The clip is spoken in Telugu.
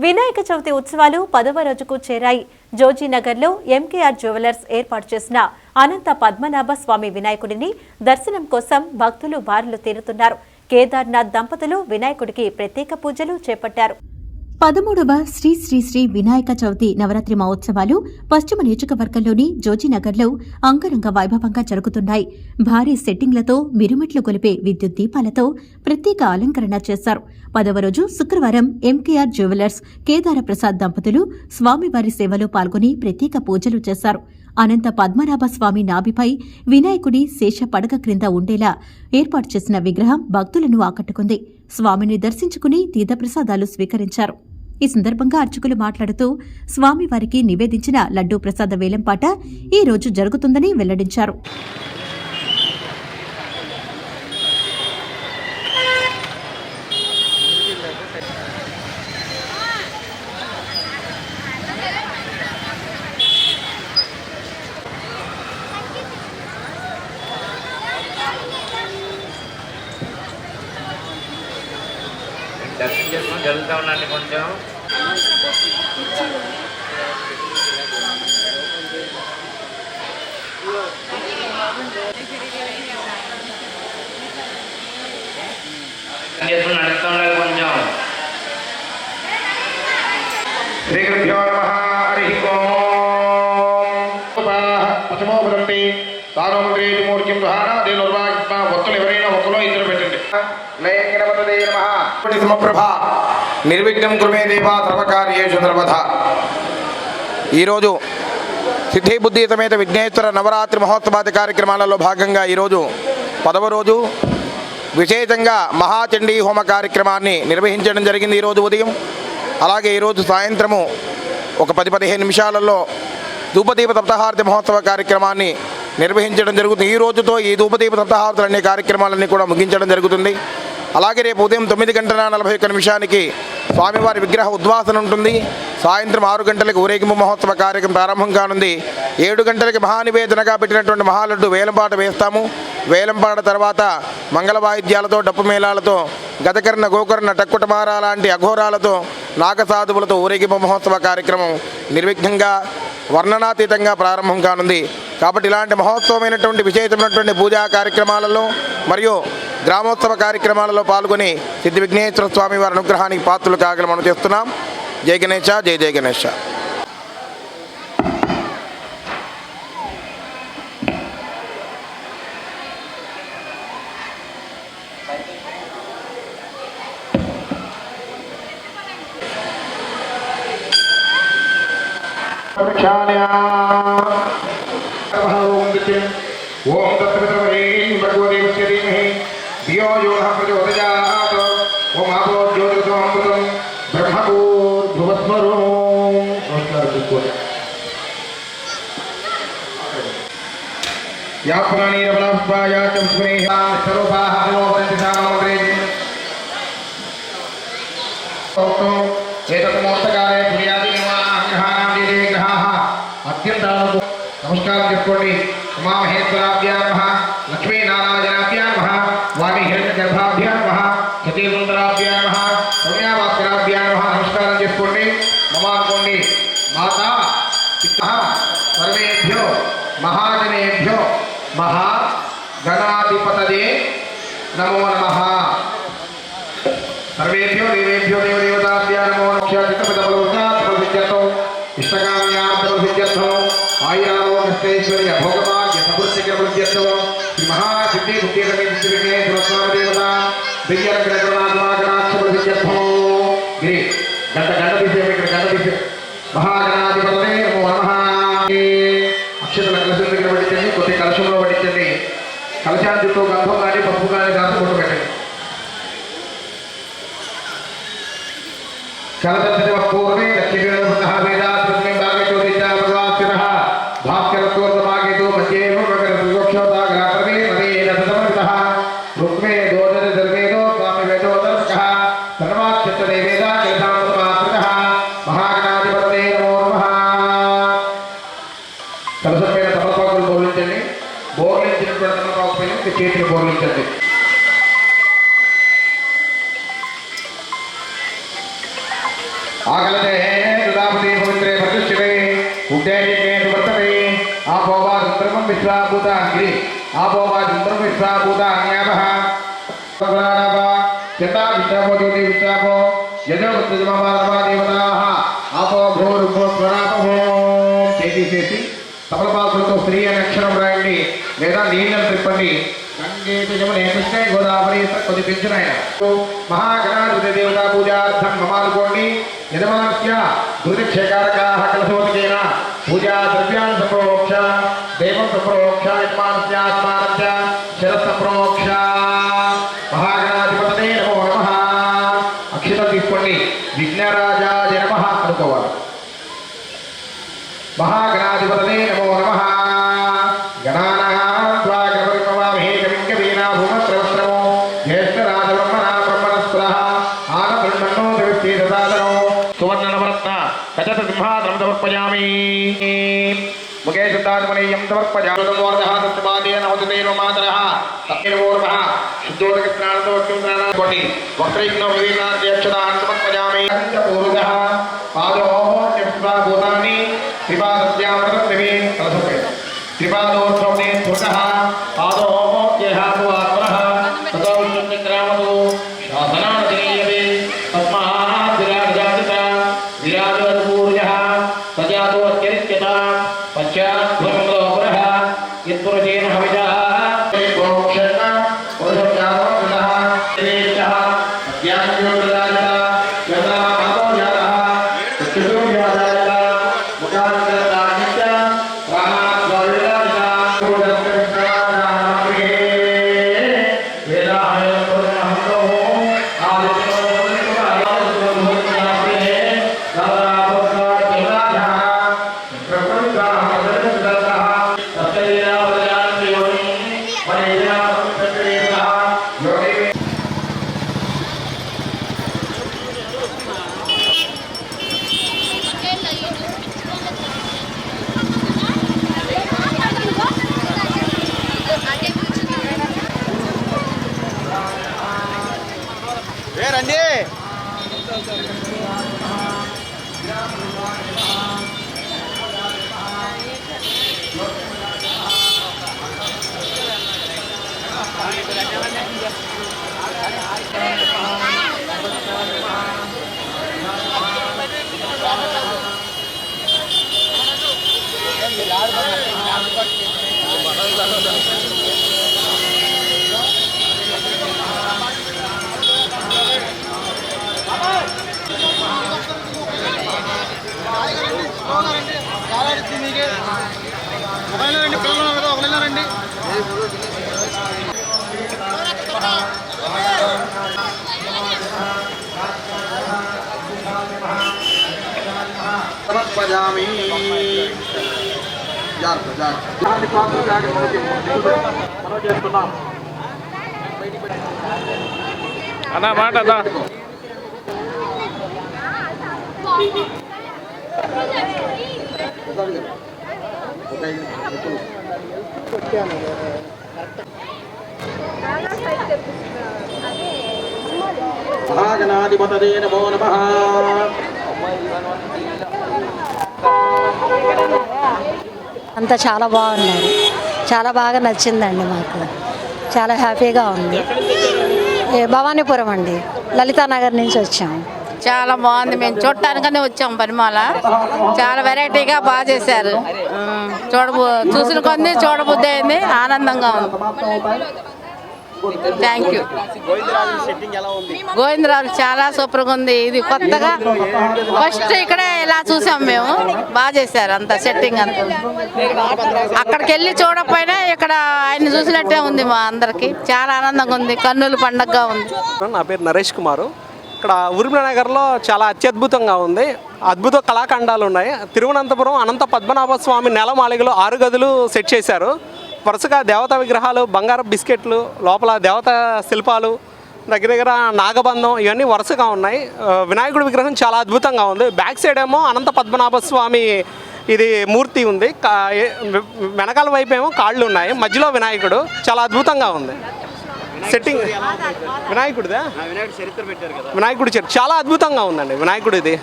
వినాయక చవితి ఉత్సవాలు 10వ రోజుకు చేరాయి. జోజీనగర్లో ఎంకేఆర్ జ్యువెలర్స్ ఏర్పాటు చేసిన అనంత పద్మనాభ స్వామి వినాయకుడిని దర్శనం కోసం భక్తులు బారులు తీరుతున్నారు. కేదార్నాథ్ దంపతులు వినాయకుడికి ప్రత్యేక పూజలు చేపట్టారు. 13వ శ్రీ శ్రీ శ్రీ వినాయక చవితి నవరాత్రి మహోత్సవాలు పశ్చిమ నియోజకవర్గంలోని జోజీనగర్లో అంగరంగ వైభవంగా జరుగుతున్నాయి. భారీ సెట్టింగ్లతో మిరుమిట్లు కొలిపే విద్యుత్ దీపాలతో ప్రత్యేక అలంకరణ చేశారు. 10వ రోజు శుక్రవారం ఎంకేఆర్ జ్యువెలర్స్ కేదార ప్రసాద్ దంపతులు స్వామివారి సేవలో పాల్గొని ప్రత్యేక పూజలు చేశారు. అనంత పద్మనాభ స్వామి నాభిపై వినాయకుడి శేష పడగ క్రింద ఉండేలా ఏర్పాటు చేసిన విగ్రహం భక్తులను ఆకట్టుకుంది. స్వామిని దర్శించుకుని తీర్థప్రసాదాలు స్వీకరించారు. ఈ సందర్భంగా అర్చకులు మాట్లాడుతూ స్వామివారికి నివేదించిన లడ్డూ ప్రసాద వేలంపాట ఈ రోజు జరుగుతుందని వెల్లడించారు. దర్శనం చేసుకుని జరుగుతూ ఉండండి. కొంచెం చేసుకుని నడుస్తూ ఉండాలి. కొంచెం శ్రీ గురుభ్యో నమః. హరి ఓం. పశ్చిమోపదంతి సారోముద్రేతి మూర్తిం దుహాన దేనుర్వాగ్మ భక్తులు ఎవరైనా ఒకలో ఇద్దరు పెట్టండి. సమప్రభ నిర్విఘ్నం కృమే దేవా సర్వకార్యేషు సర్వదా. ఈరోజు సిద్ధి బుద్ధి సమేత విఘ్నేశ్వర నవరాత్రి మహోత్సవాది కార్యక్రమాలలో భాగంగా ఈరోజు 10వ రోజు విశేషంగా మహాచండీ హోమ కార్యక్రమాన్ని నిర్వహించడం జరిగింది ఈరోజు ఉదయం. అలాగే ఈరోజు సాయంత్రము ఒక 10-15 నిమిషాలలో ధూపదీప సప్తాహారతి మహోత్సవ కార్యక్రమాన్ని నిర్వహించడం జరుగుతుంది. ఈ రోజుతో ఈ ధూపదీప సప్తాహారతులు అనే కార్యక్రమాలన్నీ కూడా ముగించడం జరుగుతుంది. అలాగే రేపు ఉదయం 9:41 స్వామివారి విగ్రహ ఉద్వాసన ఉంటుంది. సాయంత్రం 6 గంటలకు ఊరేగింపు మహోత్సవ కార్యక్రమం ప్రారంభం కానుంది. 7 గంటలకి మహానివేదనగా పెట్టినటువంటి మహాలడ్డు వేలంపాట వేస్తాము. వేలంపాట తర్వాత మంగళ వాయిద్యాలతో డప్పు మేళాలతో గతకర్ణ గోకర్ణ టక్కుటమారా లాంటి అఘోరాలతో నాగసాధువులతో ఊరేగింపు మహోత్సవ కార్యక్రమం నిర్విఘ్నంగా వర్ణనాతీతంగా ప్రారంభం కానుంది. కాబట్టి ఇలాంటి మహోత్సవమైనటువంటి విశేషమైనటువంటి పూజా కార్యక్రమాలలో మరియు గ్రామోత్సవ కార్యక్రమాలలో పాల్గొని సిద్ధి విఘ్నేశ్వర స్వామి వారి అనుగ్రహానికి పాత్రలు కాగలని మనం చేస్తున్నాం. జై గణేశ, జై జై గణేశ. ఓం తత్సవితుర్వరేణ్యం భర్గోదేవస్య ధీమహి ధియో యో నః ప్రచోదయాత్. ఓం ఆపో జ్యోతిర్గోమృతం బ్రహ్మభూర్భువస్వరో. నమస్కారం చేసుకోండి. యా ప్రాణీరవలాపుష్పాయాచం స్నేహాం స్వరూపాః వినోదంతి సామగ్రేజి ఏతత్మూర్తకాలే ప్రియాది గ్రహాణాం దేదే గ్రహాః అత్యంతాను. నమస్కారం చేసుకోండి. ఉమామహేశ్వరాభ్యా నమః, లక్ష్మీనారాయణాభ్యా నమః, వాణిహిరణ్యగర్భాభ్యా నమః, సతీసుందరాభ్యా నమః, సౌమ్యాభాస్కరాభ్యా నమః. నమస్కారం చేసుకోండి. నమానుకోండి. మాతా పితా సర్వేభ్యో మహాజనేభ్యో మహాగణాధిపతయే నమో నమః. సర్వేభ్యో దేవేభ్యో దేవదేవతాభ్యా నమో నమః. చిత్తపదబలవృద్ధాత్మసిద్ధ్యర్థం ఇష్టకామ్యార్థం ఆయురారోగ్యైశ్వర్య భోగభాగ్య సమృద్ధికృత్యర్థం శ్రీ మహాసిద్ధి బుద్ధిరవిద్యే స్వామిదేవత దివ్యగ్రహణాత్మాగణాక్షరసిద్ధ్యర్థం. గిరి గంట తీసే ఇక్కడ గంట తీసే మహాగణాధిపతయే నమో నమః. అక్షతల కలశం దగ్గర పట్టించండి. కొద్ది కలశంలో పట్టించండి. కలశాన్ని చుట్టూ గంధం కానీ పప్పు కానీ రాసి కొట్టు పెట్టండి. కలశ పూర్వే లక్ష్మీ వేదా భాస్కరత్వమాగేతో మధ్యే వివక్షోదాగ్రామే సమర్థ రుక్మే దోదర దర్వేదో స్వామి వేదోదర్శ సర్వాక్షత్రదేవేద కలశామృతమాతృక మహాగణాధిపతయే నమో నమః. కలశం మీద తమలపాకులు బోర్లించండి. బోర్లించినటువంటి తమలపాకు పైన చేతులు బోర్లించండి. ఆగ सकलते दुदापति पवित्रे प्रतिष्ठिते उद्देश्ये वर्तते आपोवादुन्द्रमं विश्वाभूताङ्गिरि आपोवादुन्द्रमं विश्वाभूतान्यापः यथा विचापो ज्योति विचापो यजो वृत्तजमवा देवताः आपो भूर्भुव स्वरापो చేసి తమలపాకులతో స్త్రీ అనే అక్షరం రాయండి లేదా నీళ్ళను తిప్పండి సంగీతజమునే కృష్ణ గోదావరి కొద్ది పెంచిన ఆయన మహాగణాధిపతి దేవతా పూజార్థం మమానుకోండి యజమానస్య దుర్దిక్షకారకాః కలశోదకేన పూజా ద్రవ్యాన్ని సంప్రోక్ష దేవం సంప్రోక్ష యజమానస్య ఆత్మానస్య శిరః సంప్రోక్ష మహాగణాధిపతనే నమో నమః అక్షితలు తీసుకోండి విఘ్నరాజాయ నమః అనుకోవాలి महागणाधिपतये नमो नमः गणानां त्वा गणपतिमवामहे कविं कवीना भूमत्रवस्त्रमो ज्येष्ठराजब्रह्मणा ब्रह्मणस्पदः आनब्रह्मणो देवस्ते ददातनो सुवर्णनवरत्न कचतसिंहासनं समर्पयामि मुखे शुद्धात्मनेयं समर्पयामि तद्वार्धः सत्यपादेन होततेन मातरः तत्तेनोर्मः शुद्धोदकस्नानतोक्तिं कोटि वस्त्रैग्नो विवेकाद्यक्षतान् समर्पयामि पञ्चपूर्वः पादोः भूतानि त्रिपादस्यामृतदेवी कलशोपे त्रिपादोत्सवने स्फुटः पादोः येहातु आत्मनः ततो विष्णुग्रामतो शासनादिनीयते तस्मात् विराजजातिता विराजपूर्यः सजातो अत्यरित्यता पश्चाद्भुजमलोपरः यत्पुरुषेण हविषः प्रोक्षण पुरुषज्ञानोऽकृतः तेजः अज्ञानयोगराजः यदामातो जातः चतुर्योगराजः రండి సమర్పయామి అన్నా మాట అదా మహాగణాధిపతయే నమో నమః అంతా చాలా బాగున్నారు, చాలా బాగా నచ్చిందండి. మాకు చాలా హ్యాపీగా ఉంది. భవానీపురం అండి, లలితానగర్ నుంచి వచ్చాము. చాలా బాగుంది. మేము చూడటానికనే వచ్చాం. పరిమాల చాలా వెరైటీగా బాగా చేశారు. చూసిన కొద్ది చూడబుద్ధి అయింది. ఆనందంగా ఉంది. Thank you. గోవిందరాజు చాలా సూపర్గా ఉంది. ఇది కొత్తగా ఫస్ట్ ఇక్కడే ఇలా చూసాం మేము. బాగా చేశారు అంతా సెట్టింగ్ అంతా. అక్కడికి వెళ్ళి చూడకపోయినా ఇక్కడ ఆయన చూసినట్టే ఉంది. మా అందరికి చాలా ఆనందంగా ఉంది. కన్నుల పండగగా ఉంది. నా పేరు నరేష్ కుమారు. ఇక్కడ ఉర్మిళనగర్లో చాలా అత్యద్భుతంగా ఉంది. అద్భుత కళాఖండాలు ఉన్నాయి. తిరువనంతపురం అనంత పద్మనాభ స్వామి నెలమాళిగలో 6 గదులు సెట్ చేశారు. వరుసగా దేవతా విగ్రహాలు, బంగారం బిస్కెట్లు, లోపల దేవతా శిల్పాలు, దగ్గర దగ్గర నాగబంధం, ఇవన్నీ వరుసగా ఉన్నాయి. వినాయకుడి విగ్రహం చాలా అద్భుతంగా ఉంది. బ్యాక్ సైడ్ ఏమో అనంత పద్మనాభ స్వామి ఇది మూర్తి ఉంది. వెనకాల వైపు ఏమో కాళ్ళు ఉన్నాయి. మధ్యలో వినాయకుడు చాలా అద్భుతంగా ఉంది. సెట్టింగ్ వినాయకుడిదా, వినాయకుడి చరిత్ర చాలా అద్భుతంగా ఉందండి వినాయకుడిది.